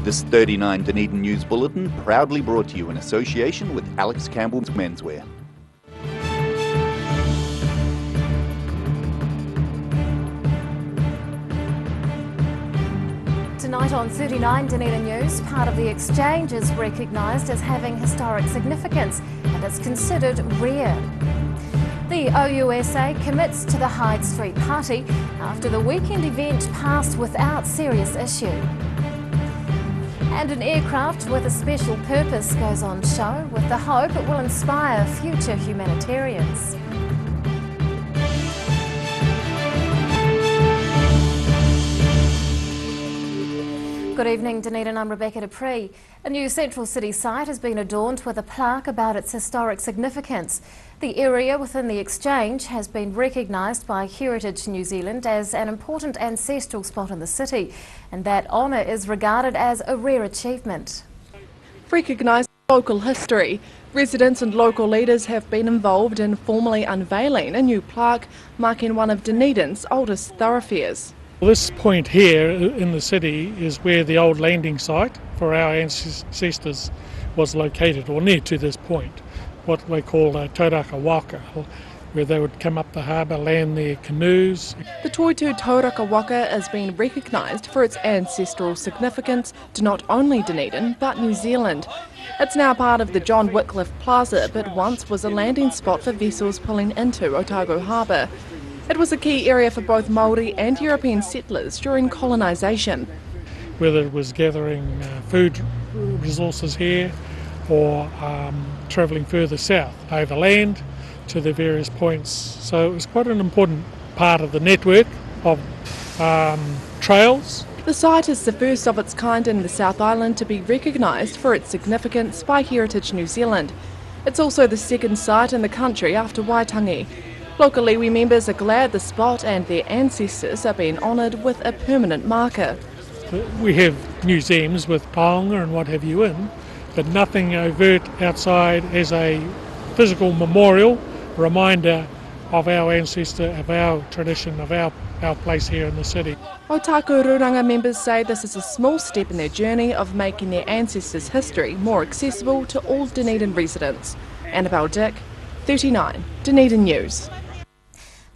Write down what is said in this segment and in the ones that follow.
This 39 Dunedin News Bulletin proudly brought to you in association with Alex Campbell's Menswear. Tonight on 39 Dunedin News, part of the exchange is recognised as having historic significance and it's considered rare. The OUSA commits to the Hyde Street Party after the weekend event passed without serious issue. And an aircraft with a special purpose goes on show with the hope it will inspire future humanitarians. Good evening, Dunedin. I'm Rebecca Dupree. A new central city site has been adorned with a plaque about its historic significance. The area within the exchange has been recognised by Heritage New Zealand as an important ancestral spot in the city, and that honour is regarded as a rare achievement. Recognising local history, residents and local leaders have been involved in formally unveiling a new plaque marking one of Dunedin's oldest thoroughfares. This point here in the city is where the old landing site for our ancestors was located, or near to this point, what they call Tauraka Waka, where they would come up the harbour, land their canoes. The Toitu Tauraka Waka has been recognised for its ancestral significance to not only Dunedin but New Zealand. It's now part of the John Wycliffe Plaza, but once was a landing spot for vessels pulling into Otago Harbour. It was a key area for both Māori and European settlers during colonisation. Whether it was gathering food resources here or travelling further south, overland to the various points. So it was quite an important part of the network of trails. The site is the first of its kind in the South Island to be recognised for its significance by Heritage New Zealand. It's also the second site in the country after Waitangi. Local iwi members are glad the spot and their ancestors are being honoured with a permanent marker. We have museums with paonga and what have you in, but nothing overt outside as a physical memorial, reminder of our ancestor, of our tradition, of our place here in the city. Otaku Ruranga members say this is a small step in their journey of making their ancestors' history more accessible to all Dunedin residents. Annabelle Dick, 39 Dunedin News.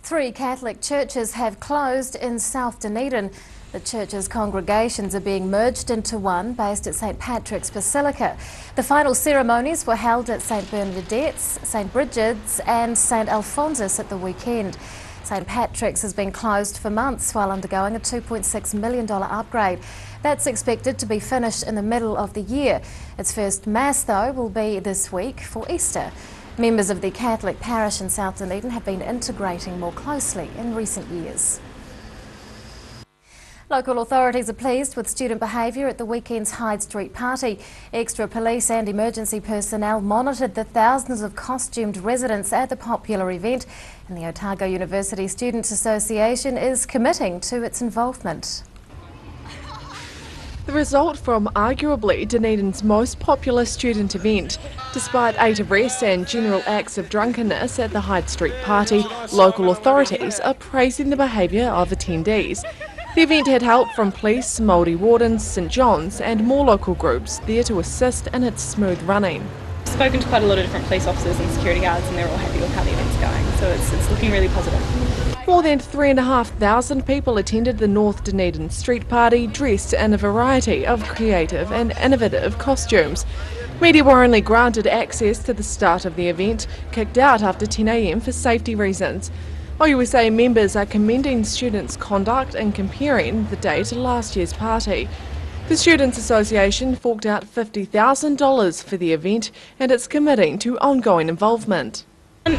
3 Catholic churches have closed in South Dunedin. The churches' congregations are being merged into one based at St Patrick's Basilica. The final ceremonies were held at St Bernadette's, St Bridget's and St Alphonsus at the weekend. St Patrick's has been closed for months while undergoing a $2.6 million upgrade. That's expected to be finished in the middle of the year. Its first Mass, though, will be this week for Easter. Members of the Catholic parish in South Dunedin have been integrating more closely in recent years. Local authorities are pleased with student behaviour at the weekend's Hyde Street Party. Extra police and emergency personnel monitored the thousands of costumed residents at the popular event, and the Otago University Students Association is committing to its involvement. The result from arguably Dunedin's most popular student event. Despite 8 arrests and general acts of drunkenness at the Hyde Street Party, local authorities are praising the behaviour of attendees. The event had help from police, Māori wardens, St John's and more local groups there to assist in its smooth running. I've spoken to quite a lot of different police officers and security guards and they're all happy with how the event's going, so it's looking really positive. More than 3,500 people attended the North Dunedin Street Party dressed in a variety of creative and innovative costumes. Media were only granted access to the start of the event, kicked out after 10 a.m. for safety reasons. OUSA members are commending students' conduct and comparing the day to last year's party. The Students' Association forked out $50,000 for the event and it's committing to ongoing involvement.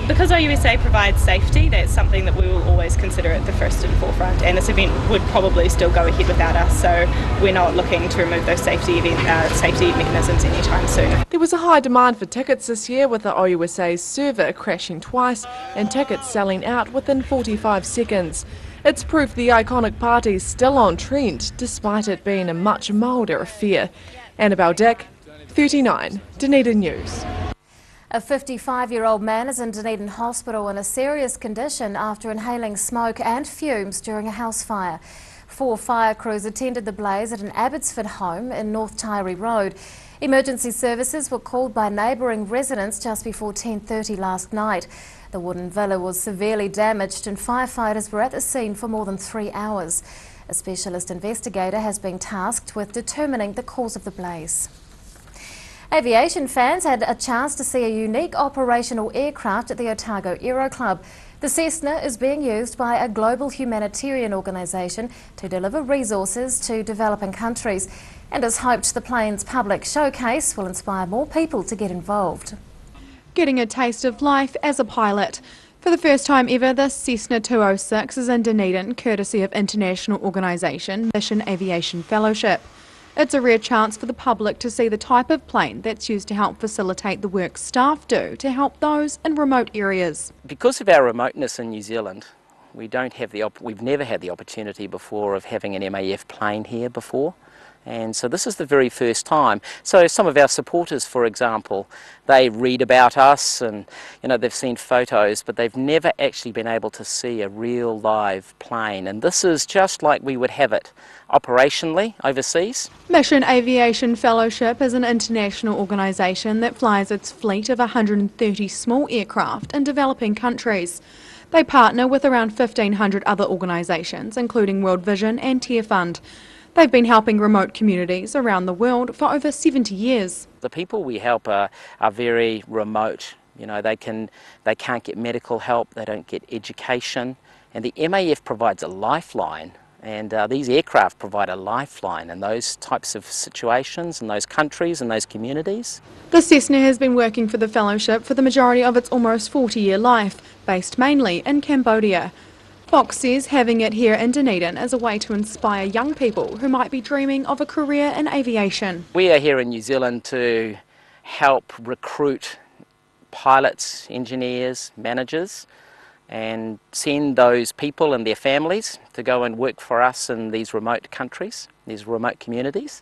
Because OUSA provides safety, that's something that we will always consider at the first and forefront, and this event would probably still go ahead without us, so we're not looking to remove those safety mechanisms anytime soon. There was a high demand for tickets this year, with the OUSA's server crashing twice and tickets selling out within 45 seconds. It's proof the iconic party is still on trend, despite it being a much milder affair. Annabelle Dick, 39 Dunedin News. A 55-year-old man is in Dunedin Hospital in a serious condition after inhaling smoke and fumes during a house fire. 4 fire crews attended the blaze at an Abbotsford home in North Tyree Road. Emergency services were called by neighbouring residents just before 10:30 last night. The wooden villa was severely damaged and firefighters were at the scene for more than 3 hours. A specialist investigator has been tasked with determining the cause of the blaze. Aviation fans had a chance to see a unique operational aircraft at the Otago Aero Club. The Cessna is being used by a global humanitarian organisation to deliver resources to developing countries, and is hoped the plane's public showcase will inspire more people to get involved. Getting a taste of life as a pilot. For the first time ever, the Cessna 206 is in Dunedin, courtesy of international organisation Mission Aviation Fellowship. It's a rare chance for the public to see the type of plane that's used to help facilitate the work staff do to help those in remote areas. Because of our remoteness in New Zealand, we've never had the opportunity before of having an MAF plane here before. And so this is the very first time. So some of our supporters, for example, they read about us and they've seen photos, but they've never actually been able to see a real live plane. And this is just like we would have it operationally overseas. Mission Aviation Fellowship is an international organisation that flies its fleet of 130 small aircraft in developing countries. They partner with around 1,500 other organisations, including World Vision and Tear Fund. They've been helping remote communities around the world for over 70 years. The people we help are very remote. They can't get medical help, they don't get education, and the MAF provides a lifeline. And these aircraft provide a lifeline in those types of situations, in those countries and those communities. The Cessna has been working for the fellowship for the majority of its almost 40-year life, based mainly in Cambodia. Fox says having it here in Dunedin is a way to inspire young people who might be dreaming of a career in aviation. We are here in New Zealand to help recruit pilots, engineers, managers, and send those people and their families to go and work for us in these remote countries, these remote communities.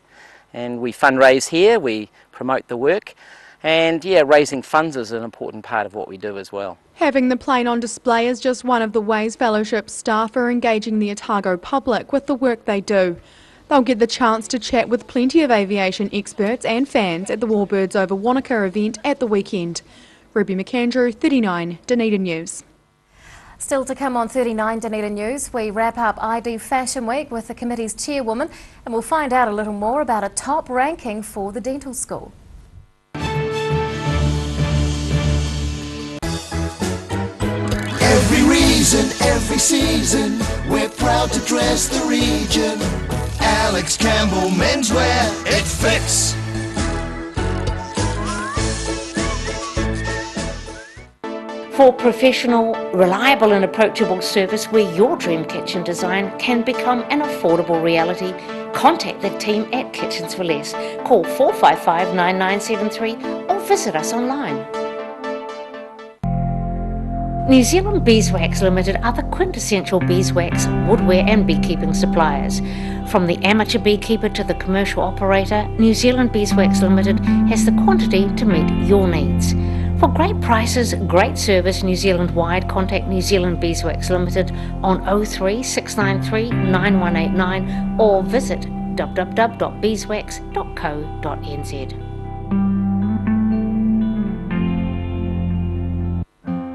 And we fundraise here, we promote the work, and raising funds is an important part of what we do as well. Having the plane on display is just one of the ways fellowship staff are engaging the Otago public with the work they do. They'll get the chance to chat with plenty of aviation experts and fans at the Warbirds Over Wanaka event at the weekend. Ruby McAndrew, 39 Dunedin News. Still to come on 39 Dunedin News, we wrap up ID Fashion Week with the committee's chairwoman, and we'll find out a little more about a top ranking for the dental school. Every reason, every season, we're proud to dress the region. Alex Campbell Menswear, it fits. For professional, reliable and approachable service where your dream kitchen design can become an affordable reality, contact the team at Kitchens for Less. Call 455 9973 or visit us online. New Zealand Beeswax Limited are the quintessential beeswax, woodware and beekeeping suppliers. From the amateur beekeeper to the commercial operator, New Zealand Beeswax Limited has the quantity to meet your needs. For great prices, great service New Zealand-wide, contact New Zealand Beeswax Limited on 03 693 9189 or visit www.beeswax.co.nz.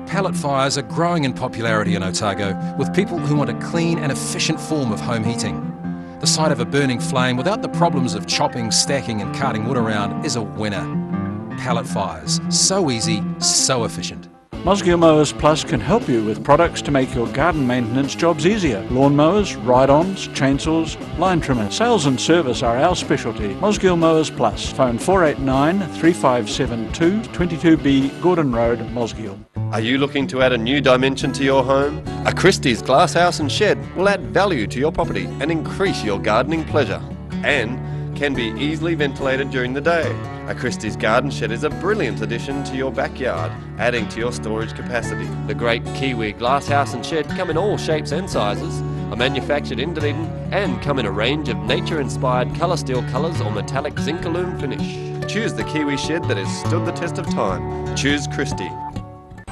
Pallet fires are growing in popularity in Otago, with people who want a clean and efficient form of home heating. The sight of a burning flame without the problems of chopping, stacking and carting wood around is a winner. Pallet fires, so easy, so efficient. Mosgiel Mowers Plus can help you with products to make your garden maintenance jobs easier. Lawn mowers, ride-ons, chainsaws, line trimmers. Sales and service are our specialty. Mosgiel Mowers Plus. Phone 489 3572 22B Gordon Road, Mosgiel. Are you looking to add a new dimension to your home? A Christie's glass house and shed will add value to your property and increase your gardening pleasure, and can be easily ventilated during the day. A Christie's garden shed is a brilliant addition to your backyard, adding to your storage capacity. The great Kiwi glass house and shed come in all shapes and sizes, are manufactured in Dunedin and come in a range of nature-inspired colour steel colours or metallic zinc-alume finish. Choose the Kiwi shed that has stood the test of time. Choose Christie.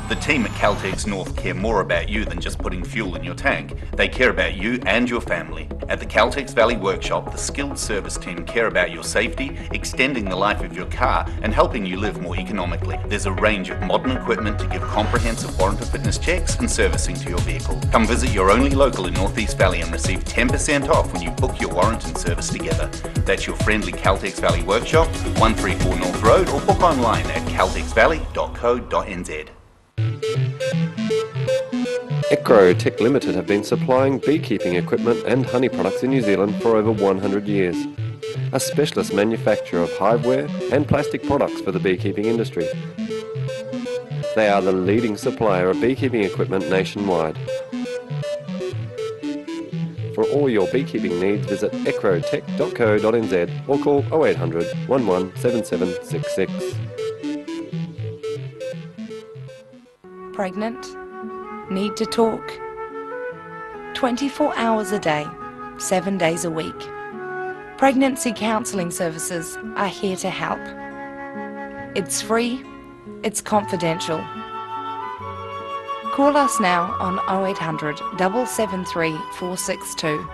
The team at Caltex North care more about you than just putting fuel in your tank. They care about you and your family. At the Caltex Valley Workshop, the skilled service team care about your safety, extending the life of your car and helping you live more economically. There's a range of modern equipment to give comprehensive warrant of fitness checks and servicing to your vehicle. Come visit your only local in North East Valley and receive 10% off when you book your warrant and service together. That's your friendly Caltex Valley Workshop, 134 North Road, or book online at caltexvalley.co.nz. Tech Limited have been supplying beekeeping equipment and honey products in New Zealand for over 100 years. A specialist manufacturer of hiveware and plastic products for the beekeeping industry. They are the leading supplier of beekeeping equipment nationwide. For all your beekeeping needs, visit ecrotech.co.nz or call 0800 11 7766. Pregnant? Need to talk? 24 hours a day, 7 days a week. Pregnancy counselling services are here to help. It's free, it's confidential. Call us now on 0800 773 462.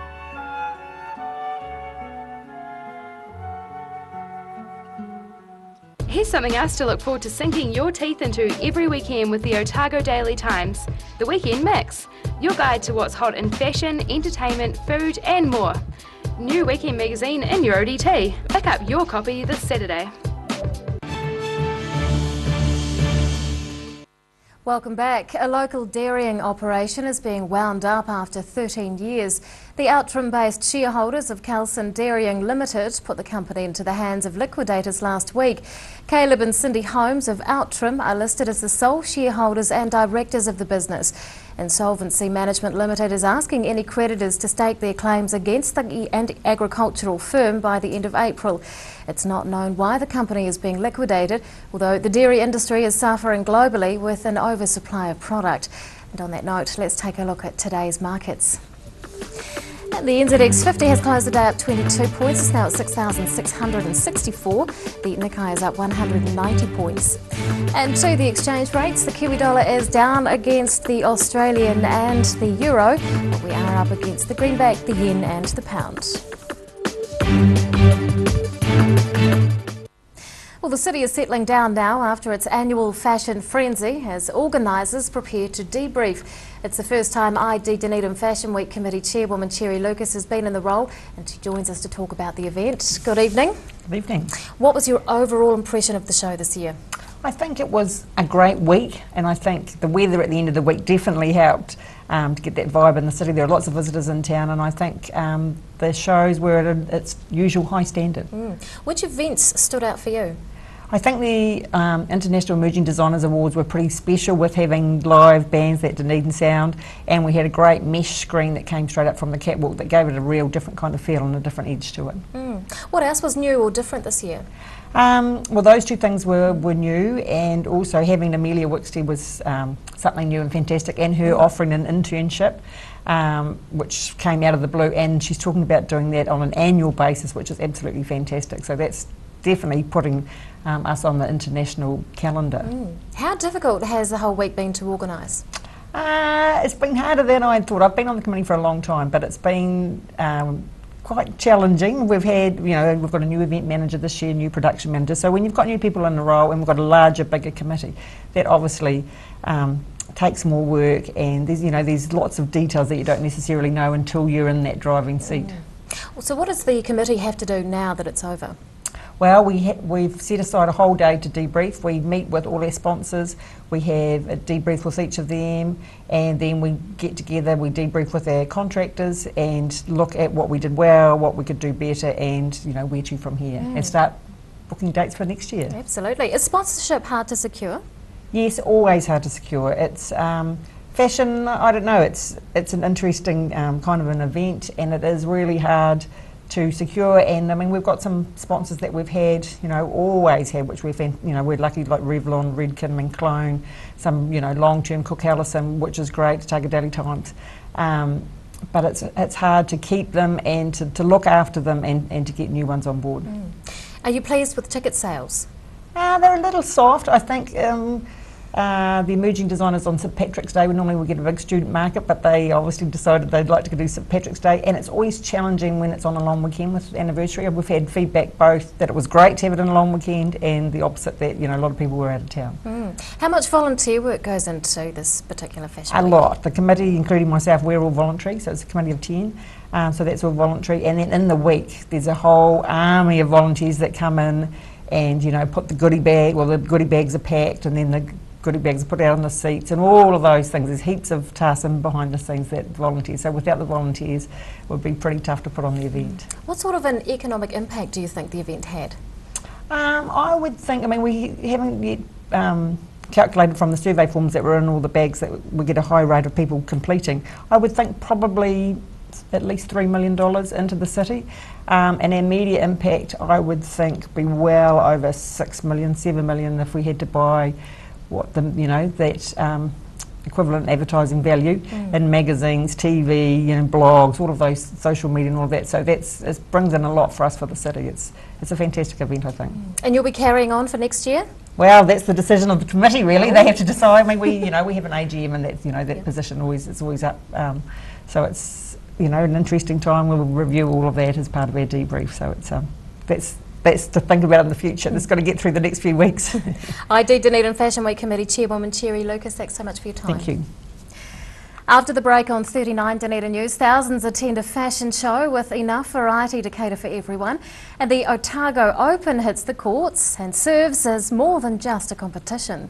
Here's something else to look forward to sinking your teeth into every weekend with the Otago Daily Times, the Weekend Mix, your guide to what's hot in fashion, entertainment, food and more. New weekend magazine in your ODT. Pick up your copy this Saturday. Welcome back. A local dairying operation is being wound up after 13 years. The Outram-based shareholders of Kelson Dairying Limited put the company into the hands of liquidators last week. Caleb and Cindy Holmes of Outram are listed as the sole shareholders and directors of the business. Insolvency Management Limited is asking any creditors to stake their claims against the agricultural firm by the end of April. It's not known why the company is being liquidated, although the dairy industry is suffering globally with an oversupply of product. And on that note, let's take a look at today's markets. The NZX 50 has closed the day up 22 points. It's now at 6,664. The Nikkei is up 190 points. And to the exchange rates, the Kiwi dollar is down against the Australian and the euro, but we are up against the greenback, the yen and the pound. Well, the city is settling down now after its annual fashion frenzy as organisers prepare to debrief. It's the first time Dunedin Fashion Week Committee Chairwoman Cherry Lucas has been in the role, and she joins us to talk about the event. Good evening. Good evening. What was your overall impression of the show this year? I think it was a great week, and I think the weather at the end of the week definitely helped to get that vibe in the city. There are lots of visitors in town, and I think the shows were at its usual high standard. Which events stood out for you? I think the International Emerging Designers Awards were pretty special with having live bands, that Dunedin sound, and we had a great mesh screen that came straight up from the catwalk that gave it a real different kind of feel and a different edge to it. What else was new or different this year? Well, those two things were new, and also having Amelia Wickstead was something new and fantastic, and her offering an internship, which came out of the blue, and she's talking about doing that on an annual basis, which is absolutely fantastic. So that's definitely putting us on the international calendar. How difficult has the whole week been to organise? It's been harder than I thought. I've been on the committee for a long time, but it's been quite challenging. We've had, we've got a new event manager this year, new production manager. So when you've got new people in the role and we've got a larger, bigger committee, that obviously takes more work, and there's lots of details that you don't necessarily know until you're in that driving seat. So what does the committee have to do now that it's over? Well, we've set aside a whole day to debrief. We meet with all our sponsors, we have a debrief with each of them, and then we get together, we debrief with our contractors and look at what we did well, what we could do better, and where to from here, and start booking dates for next year. Absolutely. Is sponsorship hard to secure? Yes, always hard to secure. It's fashion, I don't know, it's an interesting kind of an event, and it is really hard to secure. And I mean, we've got some sponsors that we've had, always had, which we're lucky, like Revlon, Redken and Clone, some long-term Cook Allison, which is great, to take a Daily Times. But it's hard to keep them and to look after them and to get new ones on board. Are you pleased with ticket sales? They're a little soft. I think The emerging designers on St Patrick's Day, normally we get a big student market, but they obviously decided they'd like to do St Patrick's Day, and it's always challenging when it's on a long weekend with anniversary. We've had feedback both that it was great to have it on a long weekend and the opposite, that a lot of people were out of town. How much volunteer work goes into this particular fashion A week? lot. The committee, including myself, we're all voluntary, so it's a committee of 10, so that's all voluntary. And then in the week, there's a whole army of volunteers that come in and put the goodie bag, the goodie bags are packed, and then the goodie bags are put out on the seats, and all of those things. There's heaps of tasks in behind the scenes that volunteers. So without the volunteers, it would be pretty tough to put on the event. What sort of an economic impact do you think the event had? I would think, we haven't yet calculated from the survey forms that were in all the bags that we get a high rate of people completing. I would think probably at least $3 million into the city. And our media impact, I would think, be well over 6 million, 7 million if we had to buy that equivalent advertising value in magazines, TV, blogs, all of those social media and all of that. So it brings in a lot for us for the city. It's a fantastic event, I think. And you'll be carrying on for next year? Well, that's the decision of the committee, really. They have to decide. We have an AGM, and that's that position is always up. So it's an interesting time. We'll review all of that as part of our debrief. So it's that's to think about in the future. It's got to get through the next few weeks. ID Dunedin Fashion Week Committee Chairwoman Cherry Lucas, thanks so much for your time. Thank you. After the break on 39 Dunedin News, thousands attend a fashion show with enough variety to cater for everyone. And the Otago Open hits the courts and serves as more than just a competition.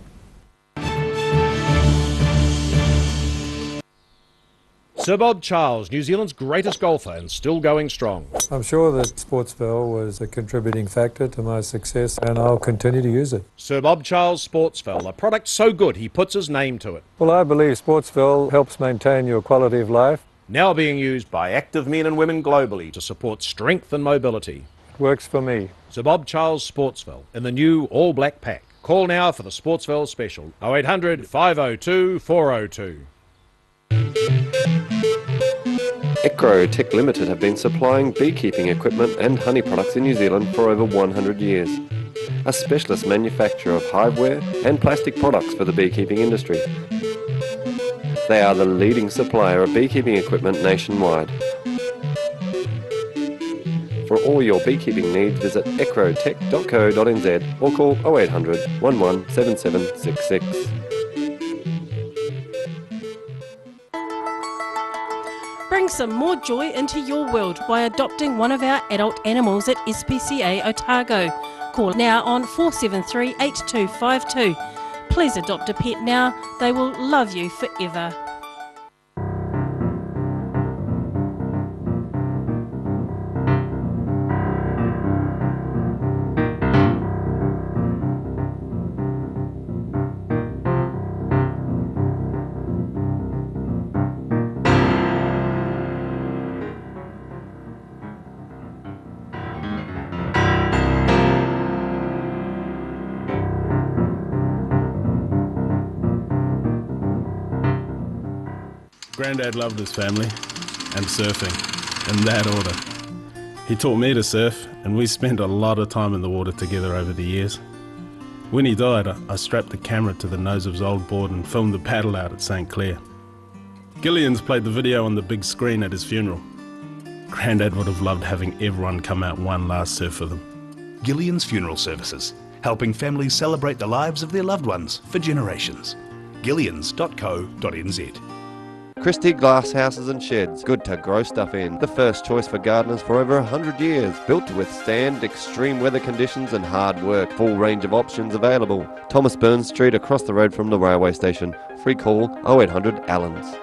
Sir Bob Charles, New Zealand's greatest golfer and still going strong. I'm sure that Sportsville was a contributing factor to my success, and I'll continue to use it. Sir Bob Charles Sportsville, a product so good he puts his name to it. Well, I believe Sportsville helps maintain your quality of life. Now being used by active men and women globally to support strength and mobility. It works for me. Sir Bob Charles Sportsville in the new all-black pack. Call now for the Sportsville special, 0800 502 402. Tech Limited have been supplying beekeeping equipment and honey products in New Zealand for over 100 years. A specialist manufacturer of hiveware and plastic products for the beekeeping industry. They are the leading supplier of beekeeping equipment nationwide. For all your beekeeping needs, visit ecrotech.co.nz or call 0800 117766. Bring some more joy into your world by adopting one of our adult animals at SPCA Otago. Call now on 473 8252. Please adopt a pet now, they will love you forever. Grandad loved his family and surfing, in that order. He taught me to surf, and we spent a lot of time in the water together over the years. When he died, I strapped the camera to the nose of his old board and filmed the paddle out at St Clair. Gillian's played the video on the big screen at his funeral. Grandad would have loved having everyone come out one last surf with him. Gillian's Funeral Services, helping families celebrate the lives of their loved ones for generations. Gillians.co.nz. Christie Glass Houses and Sheds, good to grow stuff in. The first choice for gardeners for over 100 years. Built to withstand extreme weather conditions and hard work. Full range of options available. Thomas Burns Street across the road from the railway station. Free call 0800 Allens.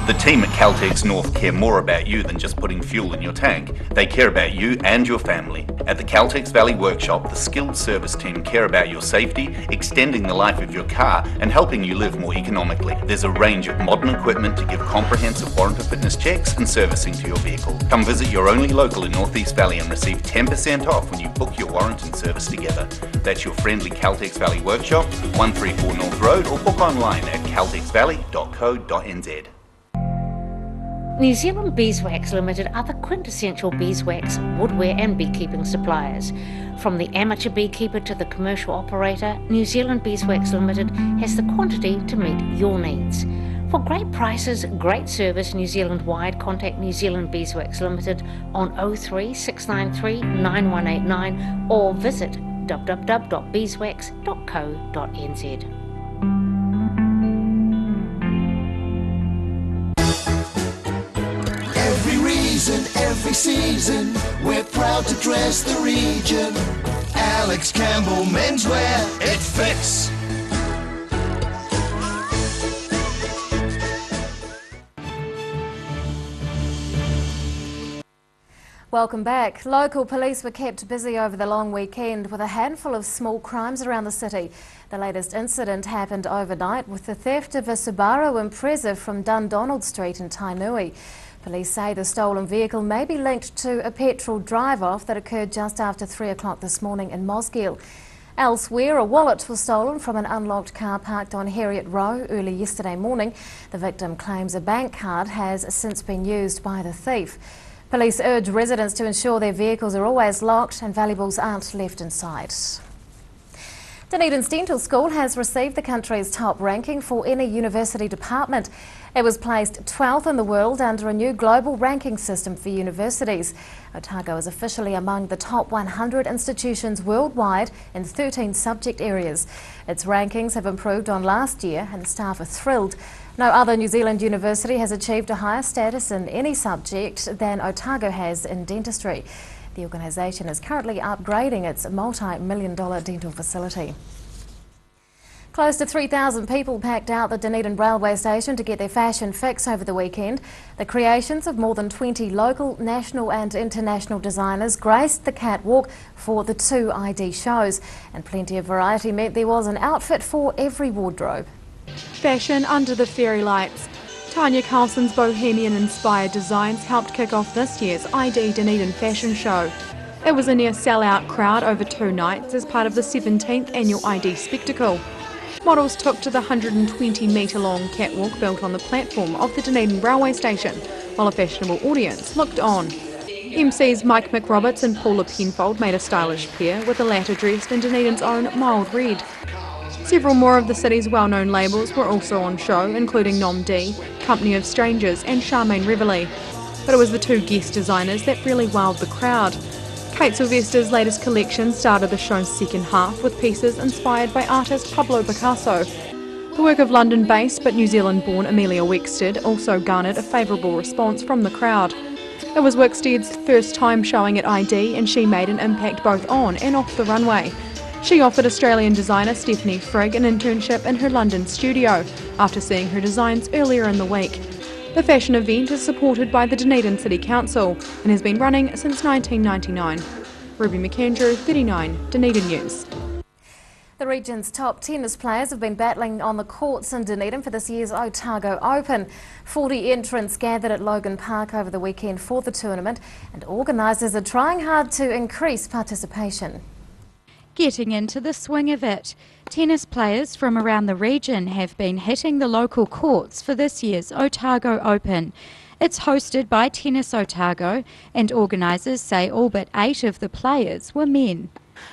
The team at Caltex North care more about you than just putting fuel in your tank. They care about you and your family. At the Caltex Valley Workshop, the skilled service team care about your safety, extending the life of your car and helping you live more economically. There's a range of modern equipment to give comprehensive warrant of fitness checks and servicing to your vehicle. Come visit your only local in North East Valley and receive 10% off when you book your warrant and service together. That's your friendly Caltex Valley Workshop, 134 North Road, or book online at caltexvalley.co.nz. New Zealand Beeswax Limited are the quintessential beeswax, woodware and beekeeping suppliers. From the amateur beekeeper to the commercial operator, New Zealand Beeswax Limited has the quantity to meet your needs. For great prices, great service New Zealand-wide, contact New Zealand Beeswax Limited on 03 693 9189 or visit www.beeswax.co.nz. Every reason, every season, we're proud to dress the region. Alex Campbell Menswear, it fits. Welcome back. Local police were kept busy over the long weekend with a handful of small crimes around the city. The latest incident happened overnight with the theft of a Subaru Impreza from Dundonald Street in Tainui. Police say the stolen vehicle may be linked to a petrol drive-off that occurred just after 3 o'clock this morning in Mosgiel. Elsewhere, a wallet was stolen from an unlocked car parked on Heriot Row early yesterday morning. The victim claims a bank card has since been used by the thief. Police urge residents to ensure their vehicles are always locked and valuables aren't left inside. Dunedin's dental school has received the country's top ranking for any university department. It was placed 12th in the world under a new global ranking system for universities. Otago is officially among the top 100 institutions worldwide in 13 subject areas. Its rankings have improved on last year and staff are thrilled. No other New Zealand university has achieved a higher status in any subject than Otago has in dentistry. The organisation is currently upgrading its multi-million-dollar dental facility. Close to 3,000 people packed out the Dunedin railway station to get their fashion fix over the weekend. The creations of more than 20 local, national and international designers graced the catwalk for the 2 ID shows, and plenty of variety meant there was an outfit for every wardrobe. Fashion under the fairy lights. Tanya Carlson's bohemian-inspired designs helped kick off this year's ID Dunedin fashion show. It was a near sell-out crowd over 2 nights as part of the 17th annual ID spectacle. Models took to the 120-metre-long catwalk built on the platform of the Dunedin railway station, while a fashionable audience looked on. MCs Mike McRoberts and Paula Penfold made a stylish pair, with the latter dressed in Dunedin's own mild red. Several more of the city's well-known labels were also on show, including Nom D, Company of Strangers and Charmaine Reveille. But it was the 2 guest designers that really wowed the crowd. Kate Sylvester's latest collection started the show's second half with pieces inspired by artist Pablo Picasso. The work of London-based but New Zealand-born Amelia Wexted also garnered a favourable response from the crowd. It was Wexted's first time showing at ID, and she made an impact both on and off the runway. She offered Australian designer Stephanie Frigg an internship in her London studio after seeing her designs earlier in the week. The fashion event is supported by the Dunedin City Council and has been running since 1999. Ruby McAndrew, 39, Dunedin News. The region's top tennis players have been battling on the courts in Dunedin for this year's Otago Open. 40 entrants gathered at Logan Park over the weekend for the tournament, and organisers are trying hard to increase participation. Getting into the swing of it, tennis players from around the region have been hitting the local courts for this year's Otago Open. It's hosted by Tennis Otago, and organisers say all but 8 of the players were men.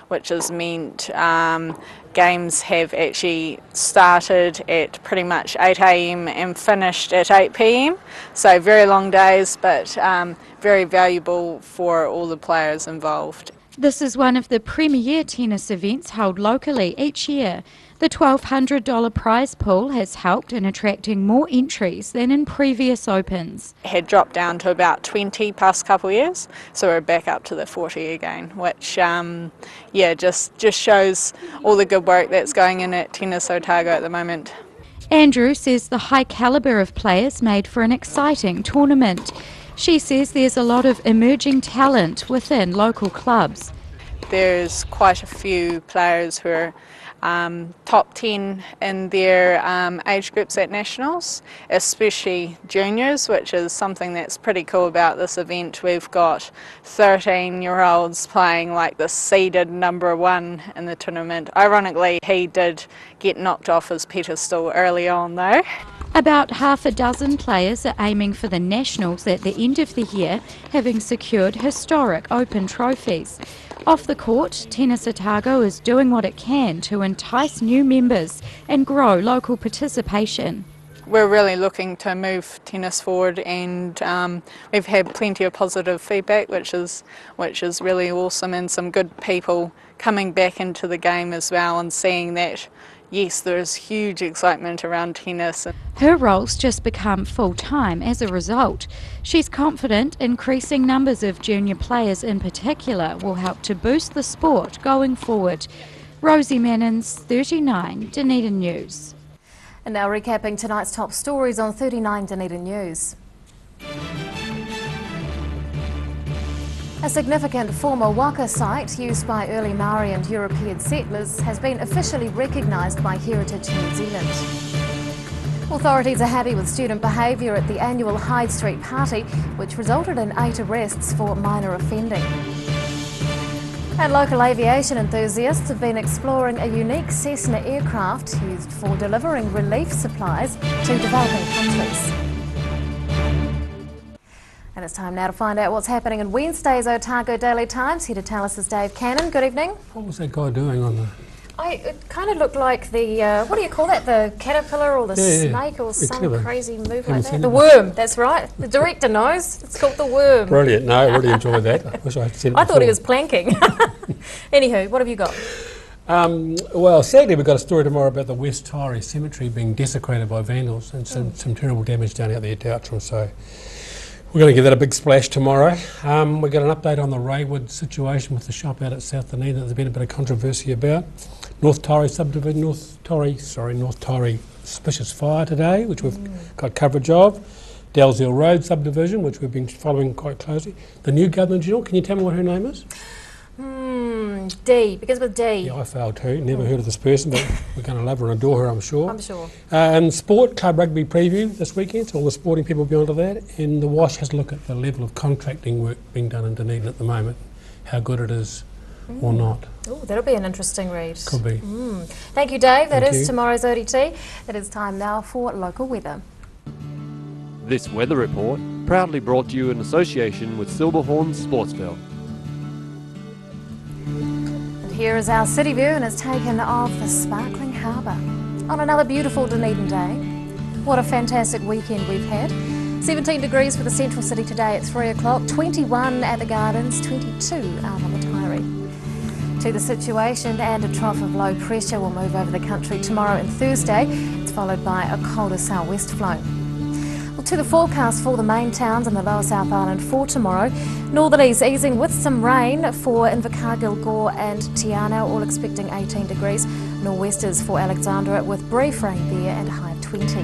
Which has meant games have actually started at pretty much 8 AM and finished at 8 PM. So very long days, but very valuable for all the players involved. This is one of the premier tennis events held locally each year. The $1,200 prize pool has helped in attracting more entries than in previous Opens. It had dropped down to about 20 past couple of years, so we're back up to the 40 again, which just shows all the good work that's going in at Tennis Otago at the moment. Andrew says the high calibre of players made for an exciting tournament. She says there's a lot of emerging talent within local clubs. There's quite a few players who are top 10 in their age groups at Nationals, especially juniors, which is something that's pretty cool about this event. We've got 13-year-olds playing like the seeded #1 in the tournament. Ironically, he did get knocked off his pedestal early on though. About half a dozen players are aiming for the Nationals at the end of the year, having secured historic Open trophies. Off the court, Tennis Otago is doing what it can to entice new members and grow local participation. We're really looking to move tennis forward, and we've had plenty of positive feedback, which is really awesome, and some good people coming back into the game as well and seeing that, yes, there is huge excitement around tennis. Her role's just become full-time as a result. She's confident increasing numbers of junior players in particular will help to boost the sport going forward. Rosie Mannins, 39 Dunedin News. And now recapping tonight's top stories on 39 Dunedin News. A significant former waka site used by early Maori and European settlers has been officially recognised by Heritage New Zealand. Authorities are happy with student behaviour at the annual Hyde Street party, which resulted in 8 arrests for minor offending. And local aviation enthusiasts have been exploring a unique Cessna aircraft used for delivering relief supplies to developing countries. And it's time now to find out what's happening in Wednesday's Otago Daily Times. Here to tell us is Dave Cannon. Good evening. What was that guy doing on the... It kind of looked like the, what do you call that, the caterpillar or the snake or some clever. Crazy move like that. The worm, that's right. The director knows. It's called the worm. Brilliant. No, I really enjoyed that. I wish I had seen it I thought he before. was planking. Anywho, what have you got? Well, sadly, we've got a story tomorrow about the West Tyree Cemetery being desecrated by vandals and some terrible damage down out there at Doutram. So we're going to give that a big splash tomorrow. We've got an update on the Raywood situation with the shop out at South Dunedin that there's been a bit of controversy about. North Tyree subdivision, North Tyree suspicious fire today, which we've got coverage of. Dalziel Road subdivision, which we've been following quite closely. The new Governor General, can you tell me what her name is? D, begins with D. Yeah, I failed too. Never heard of this person, but we're going to love her and adore her, I'm sure. I'm sure. And sport, club rugby preview this weekend, so all the sporting people will be onto that. And the Wash has a look at the level of contracting work being done in Dunedin at the moment, how good it is or not. Oh, that'll be an interesting read. Could be. Thank you, Dave. That Thank is you. tomorrow's ODT. It is time now for local weather. This weather report proudly brought to you in association with Silverhorn Sportsville. And here is our city view, and it's taken of the sparkling harbour on another beautiful Dunedin day. What a fantastic weekend we've had. 17 degrees for the central city today at 3 o'clock, 21 at the Gardens, 22 out on the Tyree. To the situation, and a trough of low pressure will move over the country tomorrow and Thursday. It's followed by a colder southwest flow. Well, to the forecast for the main towns in the lower South Island for tomorrow. Northerlies easing with some rain for Invercargill, Gore and Tiana, all expecting 18 degrees. Nor'westers for Alexandra with brief rain there and a high of 20.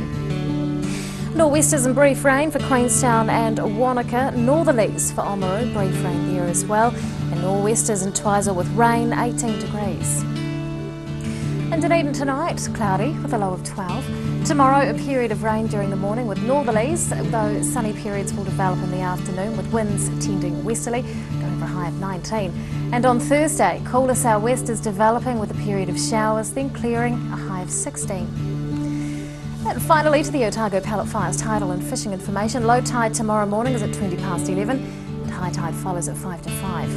Nor'westers and brief rain for Queenstown and Wanaka. Northerlies for Oamaru, brief rain there as well. And nor'westers in Twizel with rain, 18 degrees. In Dunedin tonight, cloudy with a low of 12. Tomorrow, a period of rain during the morning with northerlies, though sunny periods will develop in the afternoon with winds tending westerly, going for a high of 19. And on Thursday, cooler sou'westers developing with a period of showers, then clearing, a high of 16. And finally to the Otago Pallet Fires tidal and fishing information. Low tide tomorrow morning is at 20 past 11 and high tide follows at 5 to 5.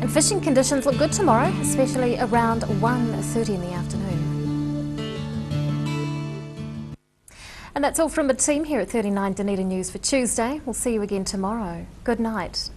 And fishing conditions look good tomorrow, especially around 1:30 in the afternoon. And that's all from the team here at 39 Dunedin News for Tuesday. We'll see you again tomorrow. Good night.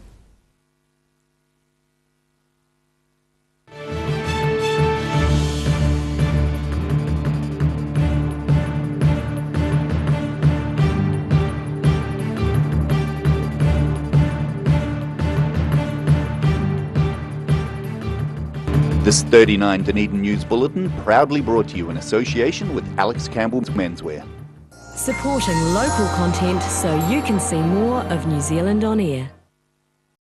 This 39 Dunedin News Bulletin proudly brought to you in association with Alex Campbell's Menswear. Supporting local content so you can see more of New Zealand on air.